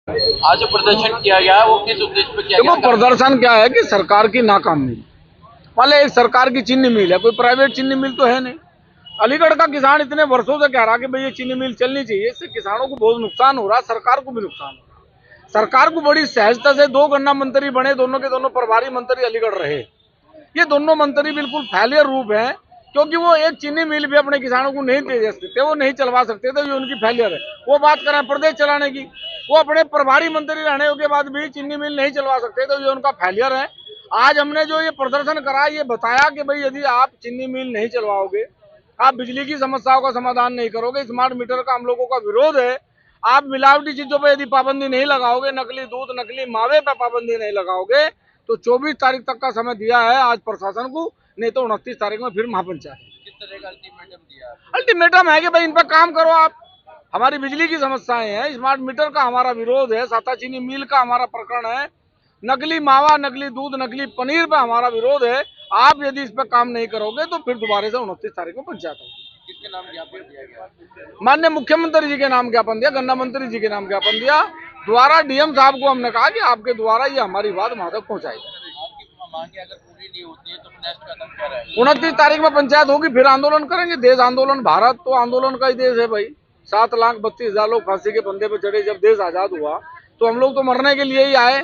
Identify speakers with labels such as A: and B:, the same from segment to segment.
A: आज जो प्रदर्शन किया गया है वो किस उद्देश्य पे किया गया?
B: देखो, प्रदर्शन क्या है कि सरकार की नाकामी। मान एक सरकार की चीनी मिल है, कोई प्राइवेट चीनी मिल तो है नहीं। अलीगढ़ का किसान इतने वर्षों से कह रहा कि भाई ये चीनी मिल चलनी चाहिए, इससे किसानों को बहुत नुकसान हो रहा, सरकार को भी नुकसान हो रहा। सरकार को बड़ी सहजता से 2 गन्ना मंत्री बने, दोनों के दोनों प्रभारी मंत्री अलीगढ़ रहे। ये दोनों मंत्री बिल्कुल फेलियर रूप है, क्योंकि वो एक चीनी मिल भी अपने किसानों को नहीं दे सकते, वो नहीं चलवा सकते, तो ये उनकी फेलियर है। वो बात करें प्रदेश चलाने की, वो अपने प्रभारी मंत्री रहने के बाद भी चीनी मिल नहीं चलवा सकते, तो ये उनका फेलियर है। आज हमने जो ये प्रदर्शन करा, ये बताया कि भाई यदि आप चीनी मिल नहीं चलवाओगे, आप बिजली की समस्याओं का समाधान नहीं करोगे, स्मार्ट मीटर का हम लोगों का विरोध है, आप मिलावटी चीजों पर यदि पाबंदी नहीं लगाओगे, नकली दूध नकली मावे पर पाबंदी नहीं लगाओगे, तो 24 तारीख तक का समय दिया है आज प्रशासन को, नहीं तो 29 तारीख में फिर महापंचायत।
A: किस तरह का अल्टीमेटम दिया?
B: अल्टीमेटम है कि भाई इन पर काम करो आप। हमारी बिजली की समस्याएं हैं, स्मार्ट मीटर का हमारा विरोध है, साता चीनी मिल का हमारा प्रकरण है, नकली मावा नकली दूध नकली पनीर पर हमारा विरोध है। आप यदि इस पर काम नहीं करोगे तो फिर दोबारा से 29 तारीख को पंचायत होगी।
A: किसके नाम ज्ञापन दिया गया?
B: माननीय मुख्यमंत्री जी के नाम ज्ञापन दिया, गन्ना मंत्री जी के नाम ज्ञापन दिया, द्वारा डीएम साहब को हमने कहा कि आपके द्वारा ये हमारी बात वहां तक पहुंचाई जाए।
A: आपकी मांगे अगर पूरी नहीं होती है तो नेक्स्ट कदम क्या रहेगा?
B: 29 तारीख में पंचायत होगी, फिर आंदोलन करेंगे। देश आंदोलन, भारत तो आंदोलन का ही देश है भाई। 7,32,000 लोग फांसी के फंदे पे चढ़े जब देश आजाद हुआ, तो हम लोग तो मरने के लिए ही आए।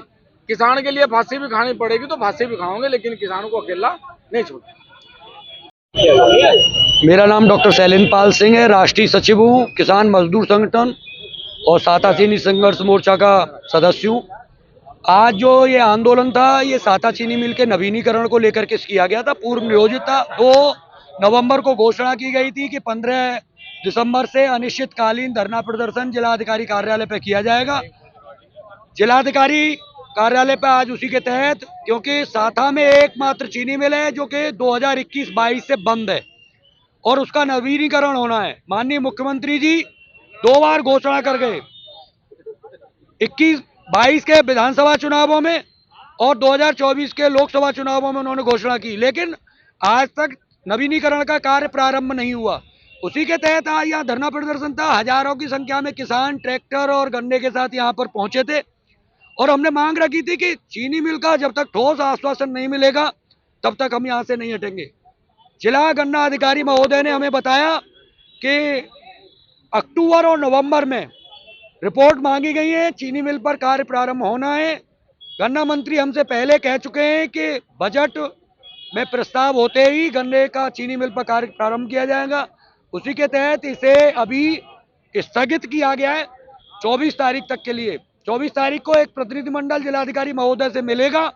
B: किसान के लिए फांसी भी खानी पड़ेगी तो फांसी भी खाओगे, लेकिन किसानों को अकेला नहीं छोड़ेंगे।
C: मेरा नाम डॉक्टर शैलेंद्रपाल सिंह है, राष्ट्रीय सचिव हूँ किसान मजदूर संगठन और साता चीनी संघर्ष मोर्चा का सदस्य हूँ। आज जो ये आंदोलन था, ये साता चीनी मिल के नवीनीकरण को लेकर के किया गया था, पूर्व नियोजित था। 2 नवंबर को घोषणा की गई थी कि 15 दिसंबर से अनिश्चितकालीन धरना प्रदर्शन जिलाधिकारी कार्यालय पे किया जाएगा। जिलाधिकारी कार्यालय पे आज उसी के तहत, क्योंकि साथा में एकमात्र चीनी मिल है जो कि 2021-22 से बंद है और उसका नवीनीकरण होना है। माननीय मुख्यमंत्री जी 2 बार घोषणा कर गए, 21-22 के विधानसभा चुनावों में और 2024 के लोकसभा चुनावों में उन्होंने घोषणा की, लेकिन आज तक नवीनीकरण का कार्य प्रारंभ नहीं हुआ। उसी के तहत आज यहाँ धरना प्रदर्शन था। हजारों की संख्या में किसान ट्रैक्टर और गन्ने के साथ यहाँ पर पहुंचे थे और हमने मांग रखी थी कि चीनी मिल का जब तक ठोस आश्वासन नहीं मिलेगा तब तक हम यहाँ से नहीं हटेंगे। जिला गन्ना अधिकारी महोदय ने हमें बताया कि अक्टूबर और नवंबर में रिपोर्ट मांगी गई है, चीनी मिल पर कार्य प्रारंभ होना है। गन्ना मंत्री हमसे पहले कह चुके हैं कि बजट में प्रस्ताव होते ही गन्ने का चीनी मिल पर कार्य प्रारंभ किया जाएगा। उसी के तहत इसे अभी स्थगित किया गया है 24 तारीख तक के लिए। 24 तारीख को एक प्रतिनिधिमंडल जिलाधिकारी महोदय से मिलेगा,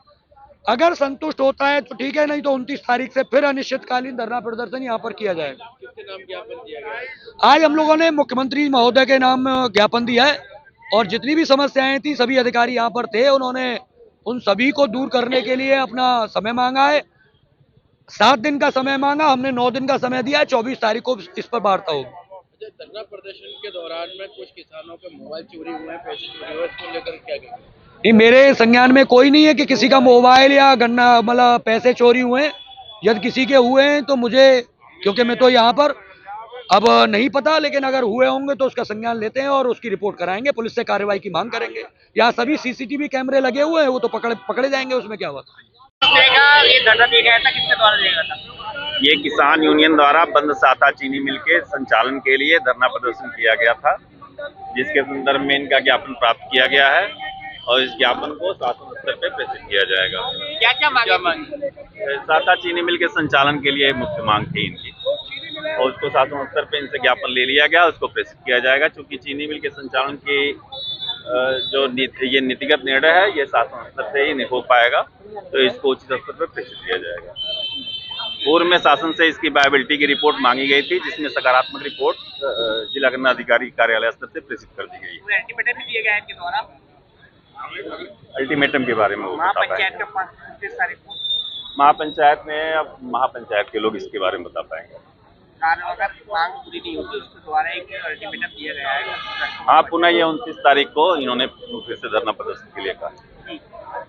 C: अगर संतुष्ट होता है तो ठीक है, नहीं तो 29 तारीख से फिर अनिश्चितकालीन धरना प्रदर्शन यहाँ पर किया जाएगा।
A: किसके नाम ज्ञापन दिया गया?
C: आज हम लोगों ने मुख्यमंत्री महोदय के नाम ज्ञापन दिया है और जितनी भी समस्याएं थी सभी अधिकारी यहाँ पर थे, उन्होंने उन सभी को दूर करने के लिए अपना समय मांगा है। 7 दिन का समय मांगा, हमने 9 दिन का समय दिया है। 24 तारीख को इस पर वार्ता होगी।
A: धरना प्रदर्शन के दौरान में कुछ किसानों के मोबाइल चोरी हुए हैं, पैसे चोरी हुए, इसको लेकर क्या कहेंगे?
C: नहीं, मेरे संज्ञान में कोई नहीं है कि किसी का मोबाइल या गन्ना मतलब पैसे चोरी हुए हैं। यदि किसी के हुए हैं तो मुझे, क्योंकि मैं तो यहाँ पर अब नहीं पता, लेकिन अगर हुए होंगे तो उसका संज्ञान लेते हैं और उसकी रिपोर्ट कराएंगे, पुलिस से कार्रवाई की मांग करेंगे। यहाँ सभी सीसीटीवी कैमरे लगे हुए हैं, वो तो पकड़े जाएंगे, उसमें क्या हुआ।
A: ये धरना दिया गया था, किसके द्वारा दिया गया था?
D: ये किसान यूनियन द्वारा बंद साता चीनी मिल के संचालन के लिए धरना प्रदर्शन किया गया था, जिसके संदर्भ में इनका ज्ञापन प्राप्त किया गया है और इस ज्ञापन को शासन स्तर पे प्रेषित किया जाएगा।
A: क्या क्या मांगे?
D: साता चीनी मिल के संचालन के लिए मुख्य मांग थी इनकी और उसको शासन स्तर पे इनसे ज्ञापन ले लिया गया, उसको प्रेषित किया जाएगा। चूंकि चीनी मिल के संचालन की जो ये नीतिगत निर्णय है, ये शासन स्तर से ही नहीं हो पाएगा, तो इसको उचित स्तर पर प्रेषित किया जाएगा। पूर्व में शासन से इसकी वायबिलिटी की रिपोर्ट मांगी गई थी, जिसमें सकारात्मक रिपोर्ट जिला गन्ना अधिकारी कार्यालय स्तर से प्रेषित कर दी गई।
A: अल्टीमेटम भी दिया गया है इनके द्वारा?
D: अल्टीमेटम के बारे में वो बता पाएंगे।
A: महापंचायत का 29 तारीख को
D: महापंचायत में अब महापंचायत के लोग इसके बारे में बता पाएंगे।
A: अगर मांग पूरी नहीं होती उसके द्वारा एक अल्टीमेटम दिया गया है।
D: हाँ, पुनः ये 29 तारीख को इन्होंने फिर से धरना प्रदर्शन के लिए कहा।